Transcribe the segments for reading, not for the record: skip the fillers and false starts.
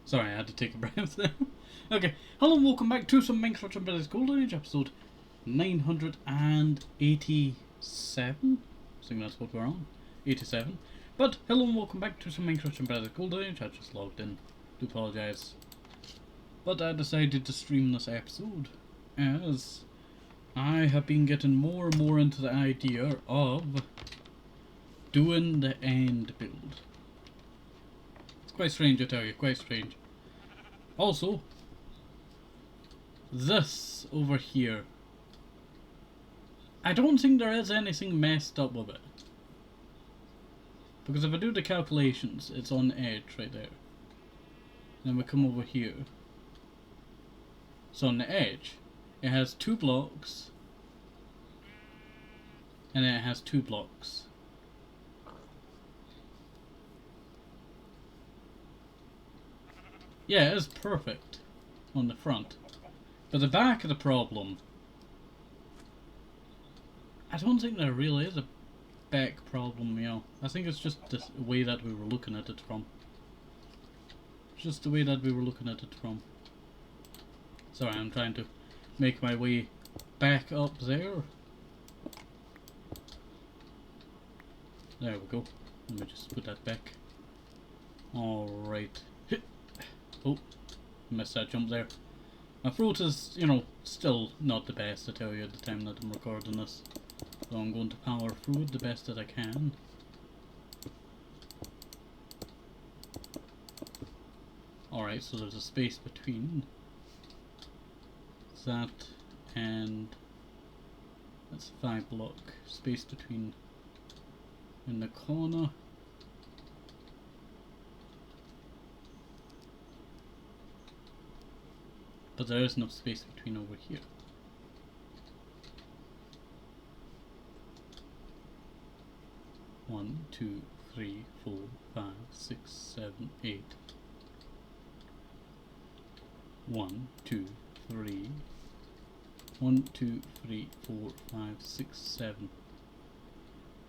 Sorry, I had to take a breath there. Okay, hello and welcome back to some Minecraft Embedded Golden Age episode 987. I think that's what we're on. 87. But hello and welcome back to some Minecraft Embedded Golden Age. I just logged in. Do apologise. But I decided to stream this episode as I have been getting more and more into the idea of doing the end build. It's quite strange, I tell you, quite strange. Also, this over here, I don't think there is anything messed up with it. Because if I do the calculations, it's on the edge right there. Then we come over here. So on the edge, it has 2 blocks, and then it has 2 blocks. Yeah, it is perfect on the front. But the back of the problem, I don't think there really is a back problem, you know. I think it's just the way that we were looking at it from. Just the way that we were looking at it from. Sorry, I'm trying to make my way back up there. There we go. Let me just put that back. Alright. Oh, missed that jump there. My throat is, you know, still not the best, I tell you, at the time that I'm recording this. So I'm going to power through it the best that I can. Alright, so there's a space between that and that's 5 block space between in the corner. But there is no space between over here. One, two, three, 4, 5, 6, 7, 8. 1, 2, 3. 1, 2, 3, 4, 5, 6, 7.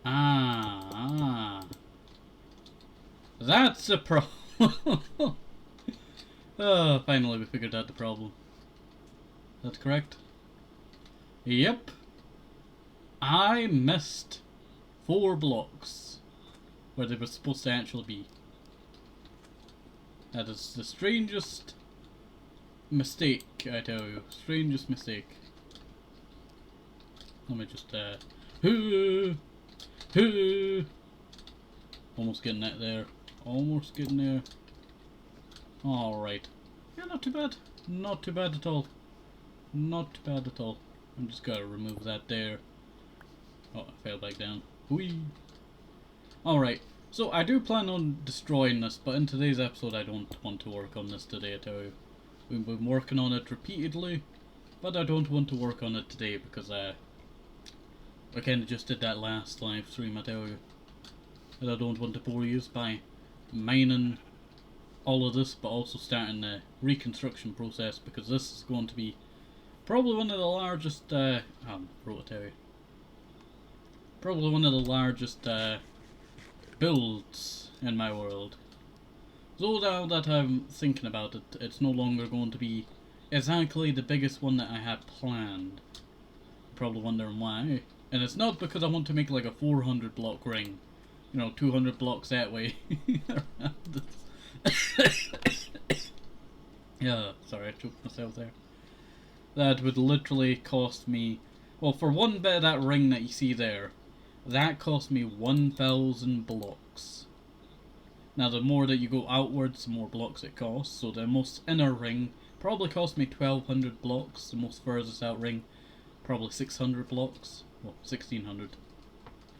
Ah, that's a problem. Oh, finally we figured out the problem. That's correct? Yep. I missed 4 blocks where they were supposed to actually be. That is the strangest mistake, I tell you. Strangest mistake. Let me just, almost getting that there. Almost getting there. Alright. Yeah, not too bad. Not too bad at all. Not too bad at all. I'm just gotta remove that there. Oh, I fell back down. Whee! Alright. So, I do plan on destroying this, but in today's episode I don't want to work on this today, I tell you. We've been working on it repeatedly, but I don't want to work on it today because I kinda just did that last live stream, I tell you. And I don't want to bore you by mining all of this, but also starting the reconstruction process, because this is going to be probably one of the largest, probably one of the largest builds in my world. So now that I'm thinking about it, it's no longer going to be exactly the biggest one that I had planned. You're probably wondering why. And it's not because I want to make like a 400 block ring. You know, 200 blocks that way. Yeah, sorry, I choked myself there. That would literally cost me, well, for one bit of that ring that you see there, that cost me 1,000 blocks. Now the more that you go outwards, the more blocks it costs. So the most inner ring probably cost me 1,200 blocks. The most furthest out ring, probably 600 blocks. Well, 1,600.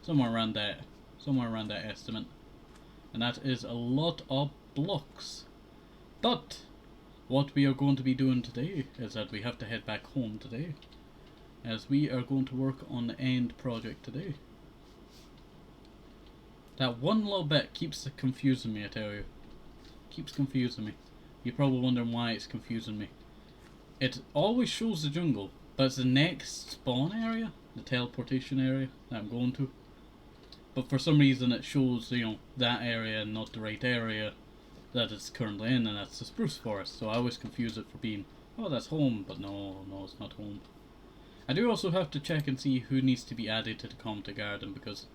Somewhere around that estimate. And that is a lot of blocks. But what we are going to be doing today is that we have to head back home today, as we are going to work on the end project today. That one little bit keeps confusing me, I tell you. Keeps confusing me. You're probably wondering why it's confusing me. It always shows the jungle, but it's the next spawn area, the teleportation area that I'm going to. But for some reason it shows, you know, that area and not the right area. that it's currently in, and that's the spruce forest. So I always confuse it for being, oh, that's home, but no, it's not home. I do also have to check and see who needs to be added to the Comte Garden, because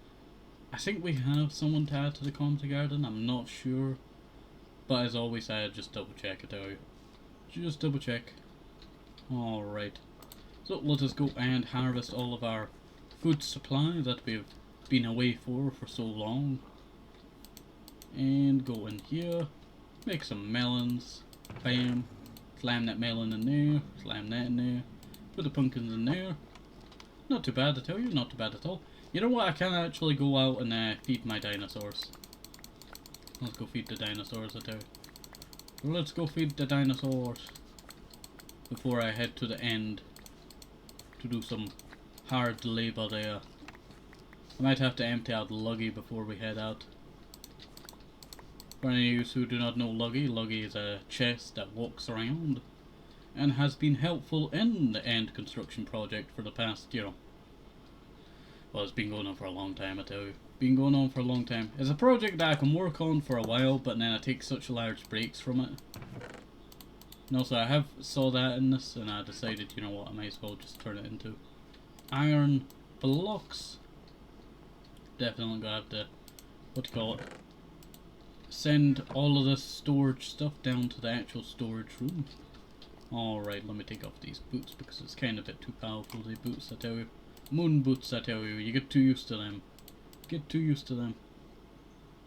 I think we have someone to add to the Comte Garden. I'm not sure, but as always, I just double check it out. Just double check. Alright, so let us go and harvest all of our food supply that we've been away for so long. And go in here, make some melons, bam, slam that melon in there, slam that in there, put the pumpkins in there. Not too bad, I tell you, not too bad at all. You know what, I can actually go out and feed my dinosaurs. Let's go feed the dinosaurs, I tell you. Let's go feed the dinosaurs before I head to the end to do some hard labour there. I might have to empty out Luggy before we head out. For any of you who do not know Luggy, Luggy is a chest that walks around and has been helpful in the end construction project for the past, well, it's been going on for a long time, I tell you. Been going on for a long time. It's a project that I can work on for a while, but then I take such large breaks from it. And also, I have saw that in this, and I decided, you know what, I might as well just turn it into iron blocks. Definitely gonna have to, what do you call it, send all of this storage stuff down to the actual storage room. Alright, let me take off these boots because it's kind of a bit too powerful, these boots, I tell you. Moon boots, I tell you, you get too used to them. Get too used to them.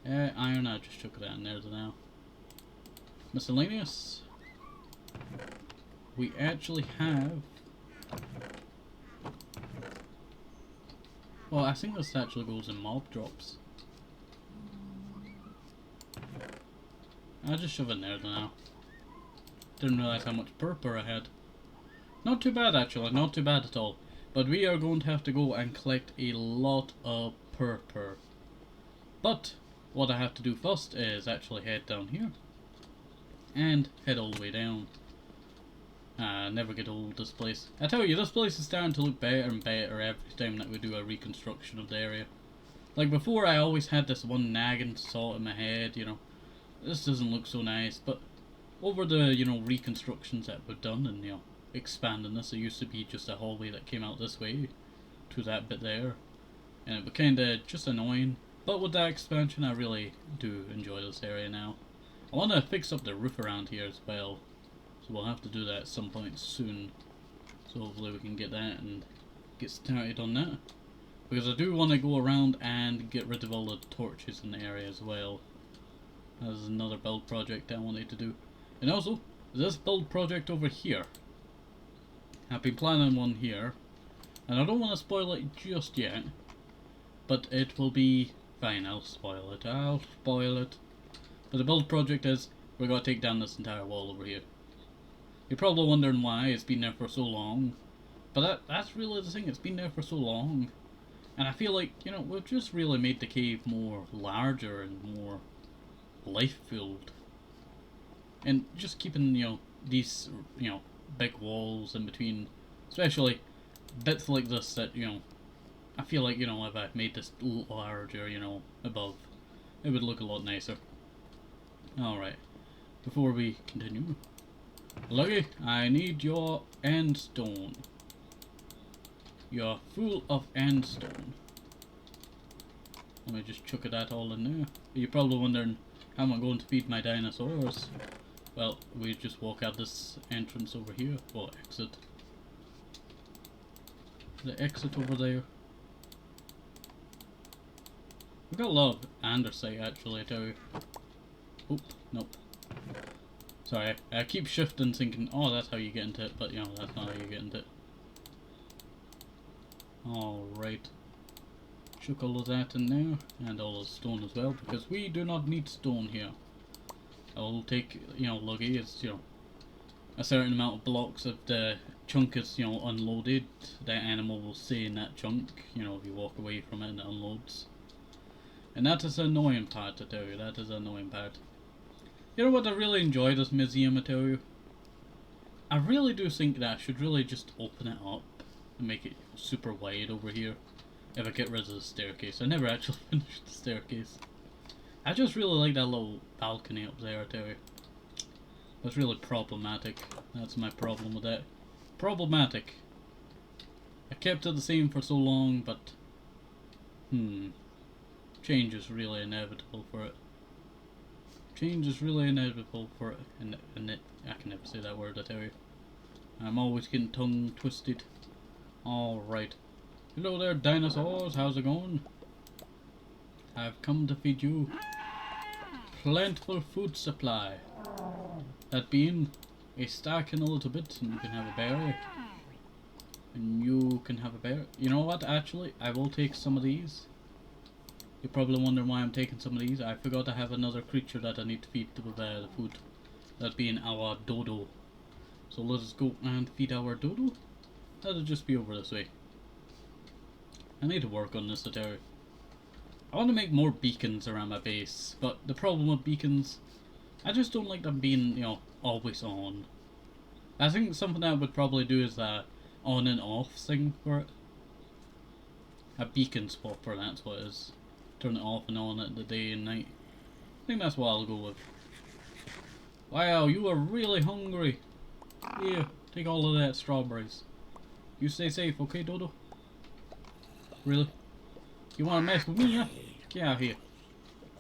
Iron, I just chuck that in there now. Miscellaneous. We actually have... Well, I think this actually goes in mob drops. I'll just shove it in there now. Didn't realise how much purple I had. Not too bad actually, not too bad at all. But we are going to have to go and collect a lot of purple. But what I have to do first is actually head down here. And head all the way down. Never get old, this place. I tell you, this place is starting to look better and better every time that we do a reconstruction of the area. Like before, I always had this one nagging thought in my head, this doesn't look so nice, but over the, reconstructions that we've done and, expanding this, it used to be just a hallway that came out this way to that bit there. And it was kinda just annoying, but with that expansion, I really do enjoy this area now. I want to fix up the roof around here as well. So we'll have to do that at some point soon. So hopefully we can get that and get started on that. Because I do want to go around and get rid of all the torches in the area as well. That's another build project I wanted to do. And also, this build project over here. I've been planning one here. And I don't want to spoil it just yet. But it will be fine, I'll spoil it. I'll spoil it. But the build project is, we're going to take down this entire wall over here. You're probably wondering why it's been there for so long. But that's really the thing, it's been there for so long. And I feel like, we've just really made the cave more larger and more life-filled. And just keeping, these, big walls in between. Especially bits like this that, I feel like, if I made this a little larger, above, it would look a lot nicer. Alright, before we continue, Lucky, I need your end stone. You're full of end stone. Let me just chuck that all in there. You're probably wondering, how am I going to feed my dinosaurs? Well, we just walk out this entrance over here, or exit. The exit over there. We've got a lot of andesite actually, I tell you. Oop, nope. Sorry, I keep shifting thinking, oh, that's how you get into it, but that's not how you get into it. Alright. Chuck all of that in there, and all of the stone as well, because we do not need stone here. I'll take, Luggy, it's, a certain amount of blocks of the chunk is, unloaded. That animal will stay in that chunk, if you walk away from it and it unloads. And that is the annoying part, I tell you, that is the annoying part. You know what, I really enjoy this museum, I tell you. I really do think that I should really just open it up and make it super wide over here. If I get rid of the staircase. I never actually finished the staircase. I just really like that little balcony up there, I tell you. It's really problematic. That's my problem with that. Problematic. I kept it the same for so long, but change is really inevitable for it. Change is really inevitable for it. And I can never say that word, I tell you. I'm always getting tongue twisted. Alright. Hello there, dinosaurs. How's it going? I've come to feed you plentiful food supply. That being a stack in a little bit, and you can have a berry. And you can have a berry. You know what, actually, I will take some of these. You're probably wondering why I'm taking some of these. I forgot I have another creature that I need to feed with the food. That being our dodo. So let us go and feed our dodo. That'll just be over this way. I need to work on this, I tell you. I want to make more beacons around my base, but the problem with beacons, I just don't like them being, you know, always on. I think something I would probably do is a on and off thing for it. A beacon swapper, that's what it is. Turn it off and on at the day and night. I think that's what I'll go with. Wow, you are really hungry. Here, take all of that strawberries. You stay safe, okay, Dodo? Really? You wanna mess with me, huh? Get out here.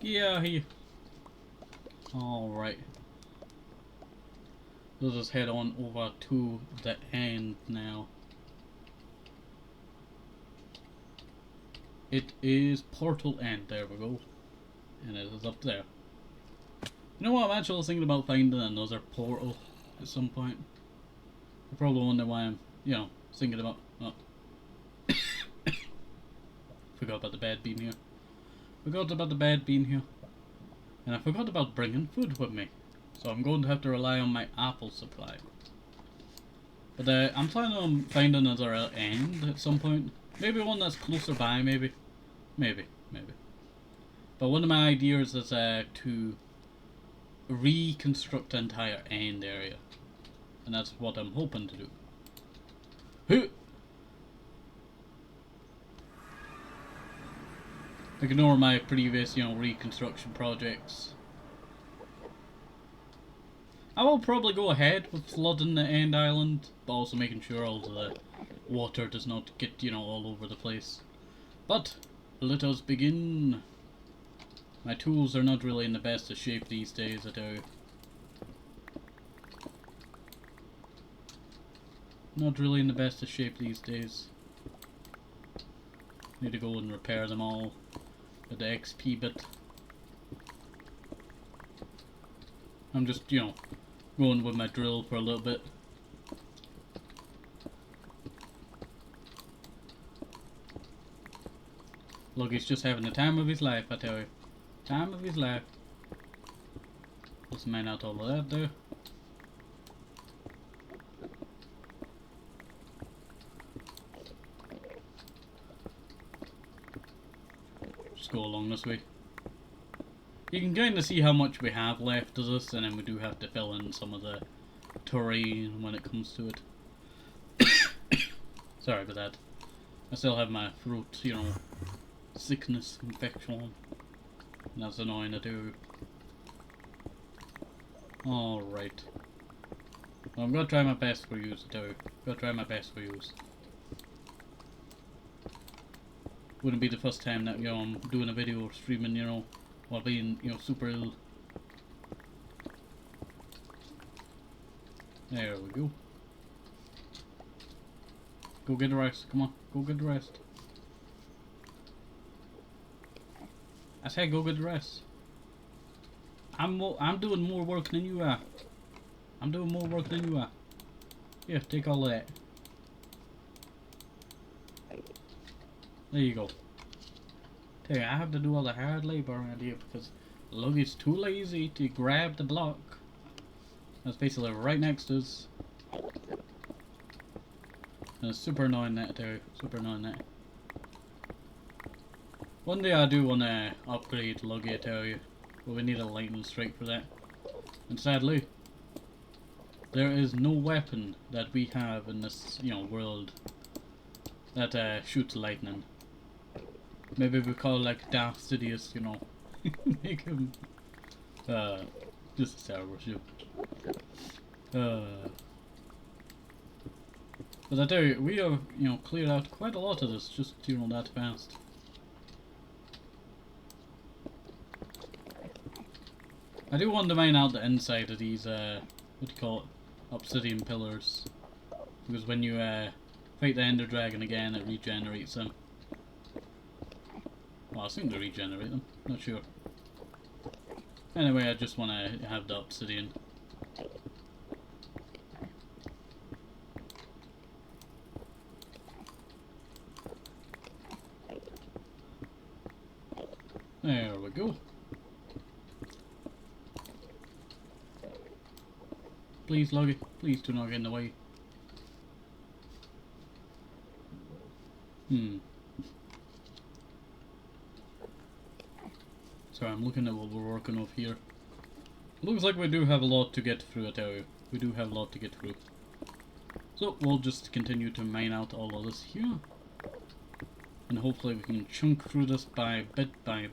Get out here. Alright. Let us head on over to the end now. It is portal end, there we go. And it is up there. You know what, I'm actually thinking about finding another portal at some point. You probably wonder why I'm, you know, thinking about... Oh. Forgot about the bed being here. Forgot about the bed being here. And I forgot about bringing food with me. So I'm going to have to rely on my apple supply. But I'm planning on finding another end at some point. Maybe one that's closer by, maybe. Maybe. But one of my ideas is to reconstruct the entire end area. And that's what I'm hoping to do. Ignore my previous, you know, reconstruction projects. I will probably go ahead with flooding the end island, but also making sure all the water does not get, you know, all over the place. But let us begin. My tools are not really in the best of shape these days, I tell you. Not really in the best of shape these days. Need to go and repair them all with the XP bit. I'm just, you know, going with my drill for a little bit. Look, he's just having the time of his life, I tell you. Time of his life. Let's mine out all of that there. Just go along this way. You can kind of see how much we have left of this, and then we do have to fill in some of the terrain when it comes to it. Sorry about that. I still have my throat, you know, sickness infection. And that's annoying to do. Alright. Well, I'm gonna try my best for you, too. Gonna try my best for you. Wouldn't be the first time that, you know, I'm doing a video or streaming, you know, while being, you know, super ill. There we go. Go get the rest. Come on, go get the rest. I said go get the rest. I'm doing more work than you are. I'm doing more work than you are. Here, take all of that. There you go. Tell you, I have to do all the hard labor around here because Luggy's too lazy to grab the block. That's basically right next to us. And it's super annoying that too. Super annoying that. One day I do want to upgrade Luggy, I tell you. But we need a lightning strike for that. And sadly, there is no weapon that we have in this, you know, world that shoots lightning. Maybe we call it like Darth Sidious, you know. Make him just a server ship. But I tell you, we have, you know, cleared out quite a lot of this just, you know, that fast. I do want to mine out the inside of these, what do you call it, obsidian pillars. Because when you fight the ender dragon again, it regenerates them. Well, I seem to regenerate them, not sure. Anyway, I just want to have the obsidian. There we go. Please, Loggy, please do not get in the way. Sorry, I'm looking at what we're working with here. Looks like we do have a lot to get through, I tell you. We do have a lot to get through. So, we'll just continue to mine out all of this here. And hopefully we can chunk through this by bit. And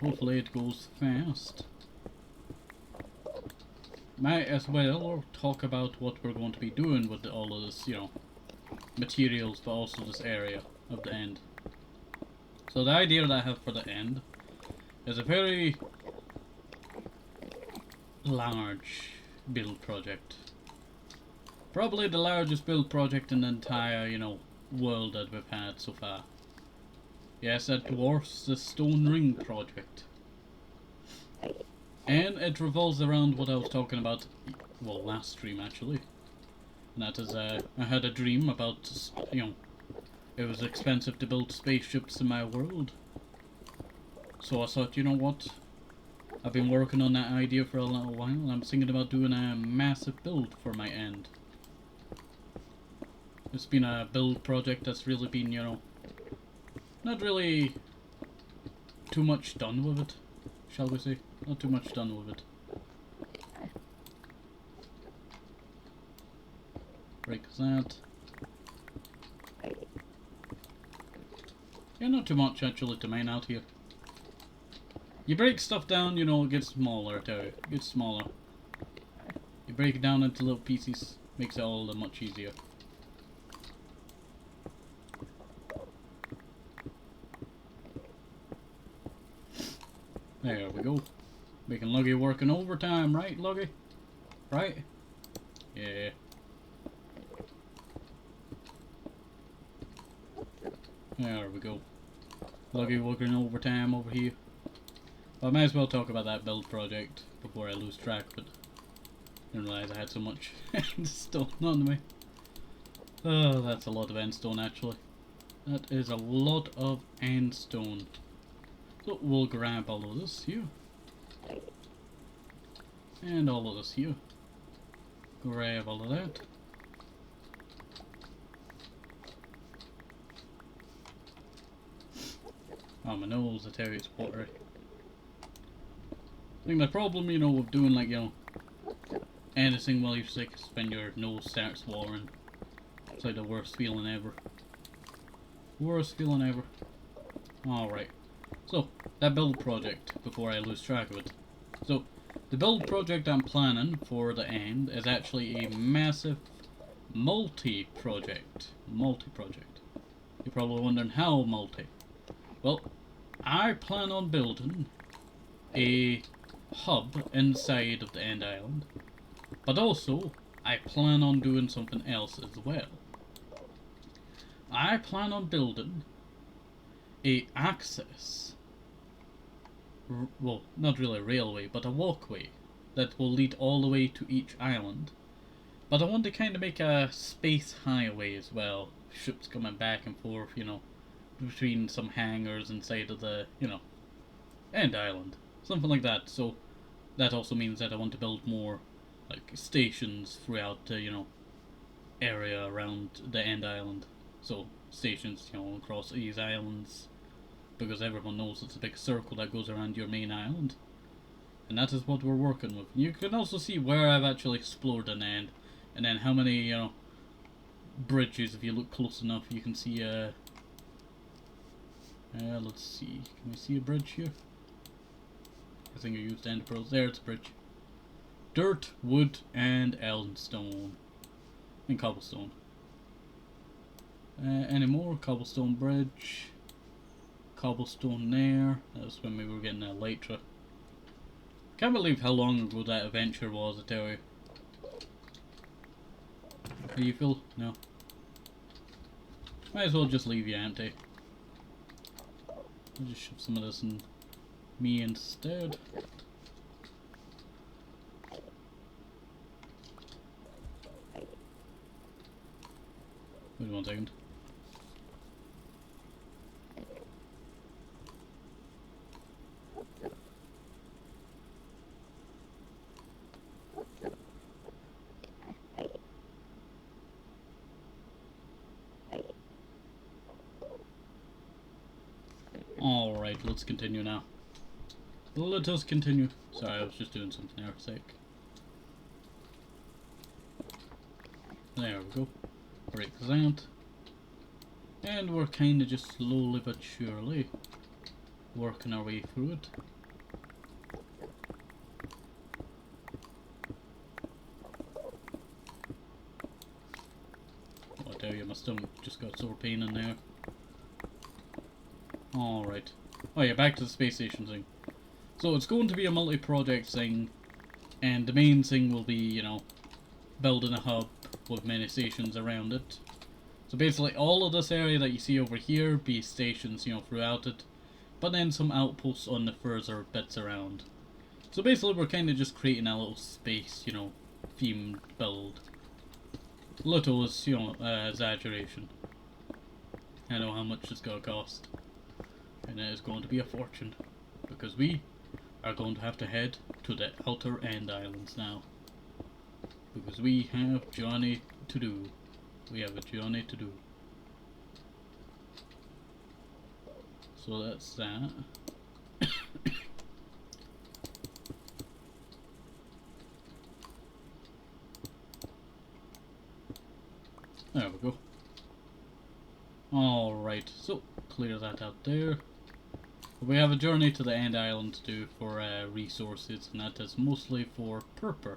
hopefully it goes fast. Might as well talk about what we're going to be doing with all of this, you know, materials, but also this area of the end. So the idea that I have for the end is a very large build project. Probably the largest build project in the entire, you know, world that we've had so far. Yes, that dwarfs the Stone Ring project. And it revolves around what I was talking about, well, last stream actually. And that is, I had a dream about, you know, it was expensive to build spaceships in my world. So I thought, you know what? I've been working on that idea for a little while, and I'm thinking about doing a massive build for my end. It's been a build project that's really been, you know, not really too much done with it, shall we say? Not too much done with it. Break that. Yeah, not too much actually to mine out here. You break stuff down, you know, it gets smaller, I tell you. It gets smaller. You break it down into little pieces, makes it all that much easier. There we go. Making Luggy working overtime, right, Luggy? Right? Yeah. There we go. Luggy working overtime over here. Well, I might as well talk about that build project before I lose track, but I didn't realise I had so much stone on me. Oh, that's a lot of endstone actually. That is a lot of endstone. So we'll grab all of this here. And all of this here. Grab all of that. Oh, my nose, I tell you, it's watery. I think the problem, you know, with doing, like, you know, anything while you're sick is when your nose starts watering. It's like the worst feeling ever. Worst feeling ever. Alright. So, that build project, before I lose track of it. So, the build project I'm planning for the end is actually a massive multi-project. Multi-project. You're probably wondering how multi. Well, I plan on building a hub inside of the end island, but also I plan on doing something else as well. I plan on building a access, well, not really a railway, but a walkway that will lead all the way to each island. But I want to kind of make a space highway as well, ships coming back and forth, you know, between some hangars inside of the, you know, end island. Something like that. So that also means that I want to build more, like, stations throughout the, you know, area around the end island. So stations, you know, across these islands, because everyone knows it's a big circle that goes around your main island. And that is what we're working with. You can also see where I've actually explored an end, and then how many, you know, bridges, if you look close enough, you can see Let's see. Can we see a bridge here? I think I used end pearls. There, it's a bridge. Dirt, wood, and elmstone. And cobblestone. Any more? Cobblestone bridge. Cobblestone there. That's when we were getting elytra. Can't believe how long ago that adventure was, I tell you. Are you full? No. Might as well just leave you empty. I'll just shove some of this in me instead. Wait 1 second. Alright, let's continue now. Let us continue. Sorry, I was just doing something there for a sec. There we go. Break that. And we're kinda just slowly but surely working our way through it. Oh, I tell you, my stomach just got sore pain in there. Alright. Oh yeah, back to the space station thing. So it's going to be a multi-project thing, and the main thing will be, you know, building a hub with many stations around it. So basically all of this area that you see over here be stations, you know, throughout it, but then some outposts on the further bits around. So basically we're kind of just creating a little space, you know, themed build. Little is, you know, exaggeration. I know how much it's going to cost. And it is going to be a fortune, because we are going to have to head to the outer end islands now. Because we have journey to do. We have a journey to do. So that's that. There we go. Alright, so clear that out there. We have a journey to the end island to do for resources, and that is mostly for purple.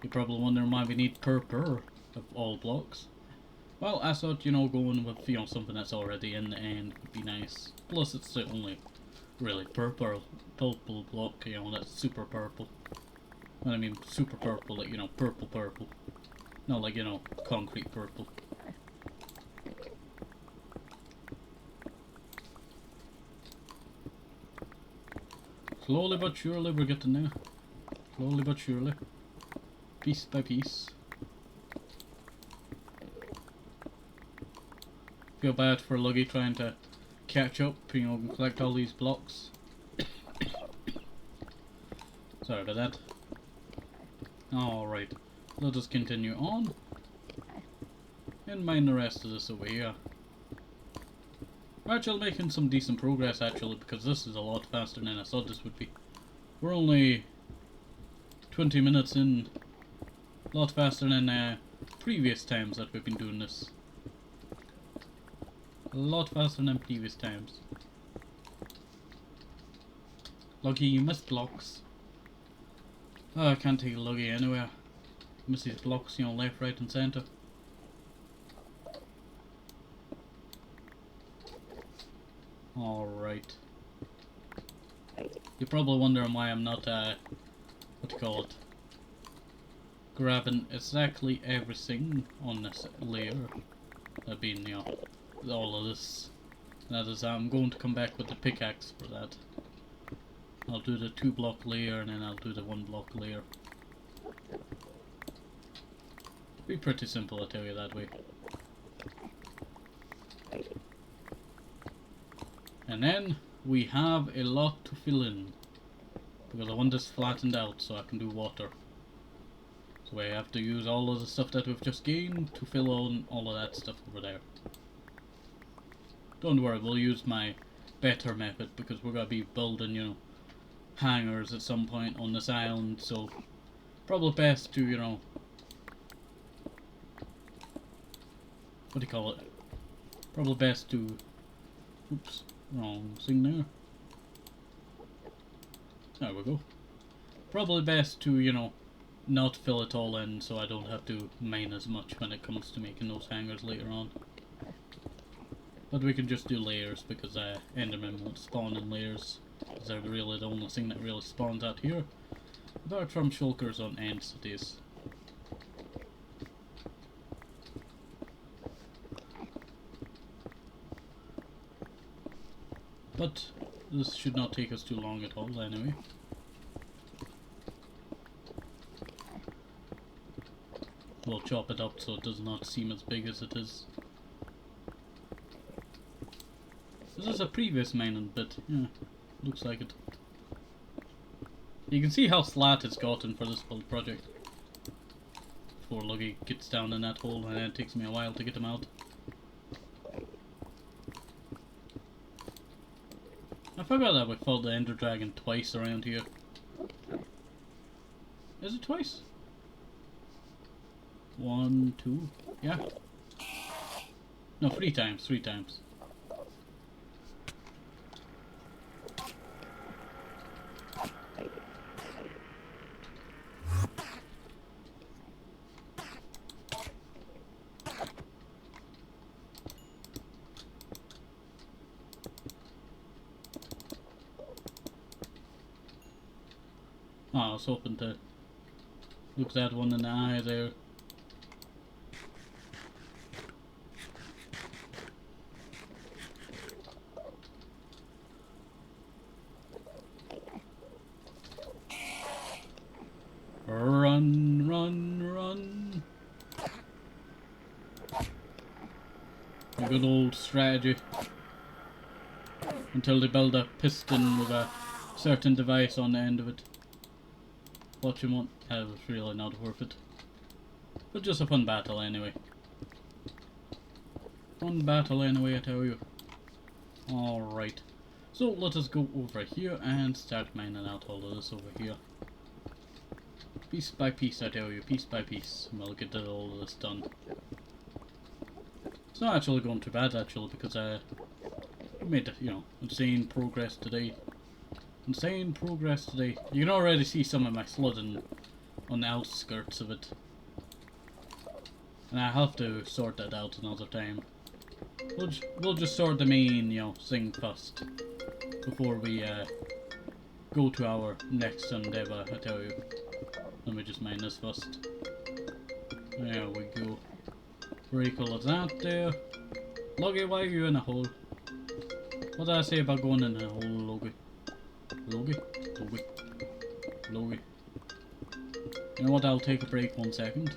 You're probably wondering why we need purple of all blocks. Well, I thought, you know, going with, you know, something that's already in the end would be nice. Plus it's the only really purple block, you know, that's super purple. When I mean super purple, like, you know, purple. Not like, you know, concrete purple. Slowly but surely we're getting there. Slowly but surely. Piece by piece. Feel bad for Luggy trying to catch up, you know, and collect all these blocks. Sorry about that. Alright. Let us continue on. And mine the rest of this over here. We're actually making some decent progress actually, because this is a lot faster than I thought this would be. We're only 20 minutes in. A lot faster than previous times that we've been doing this. A lot faster than previous times. Luggy, you missed blocks. Oh, I can't take Luggy anywhere. Miss these blocks, you know, left, right and centre. Alright. You're probably wondering why I'm not, what do you call it? Grabbing exactly everything on this layer. That being, you know, all of this. That is, I'm going to come back with the pickaxe for that. I'll do the 2 block layer and then I'll do the 1 block layer. Be pretty simple, I tell you that way. And then we have a lot to fill in, because I want this flattened out so I can do water. So I have to use all of the stuff that we've just gained to fill on all of that stuff over there. Don't worry, we'll use my better method, because we're going to be building, you know, hangars at some point on this island, so probably best to, you know, what do you call it? Probably best to, oops, Wrong thing there. There we go. Probably best to, you know, not fill it all in so I don't have to mine as much when it comes to making those hangers later on. But we can just do layers because Enderman won't spawn in layers. Because they're really the only thing that really spawns out here. Apart from shulkers on end cities. But this should not take us too long at all anyway. We'll chop it up so it does not seem as big as it is. This is a previous mining bit, yeah, looks like it. You can see how flat it's gotten for this build project. Before Luggy gets down in that hole and then it takes me a while to get him out. I forgot that we fought the Ender Dragon twice around here. Is it twice? 1, 2, yeah. No, 3 times, 3 times. Oh, I was hoping to look that one in the eye there. Run, run, run. A good old strategy. Until they build a piston with a certain device on the end of it. What you want? That was really not worth it. But just a fun battle anyway. Fun battle anyway, I tell you. Alright. So let us go over here and start mining out all of this over here. Piece by piece, I tell you, piece by piece. We'll get all of this done. It's not actually going too bad actually because I made, you know, insane progress today. Insane progress today. You can already see some of my flooding on the outskirts of it. And I have to sort that out another time. We'll just sort the main, you know, thing first. Before we go to our next endeavour, I tell you. Let me just mine this first. There we go. Break all of that there. Loggy, why are you in a hole? What did I say about going in a hole, Loggy? Loggy? Loggy? Loggy? You know what, I'll take a break 1 second.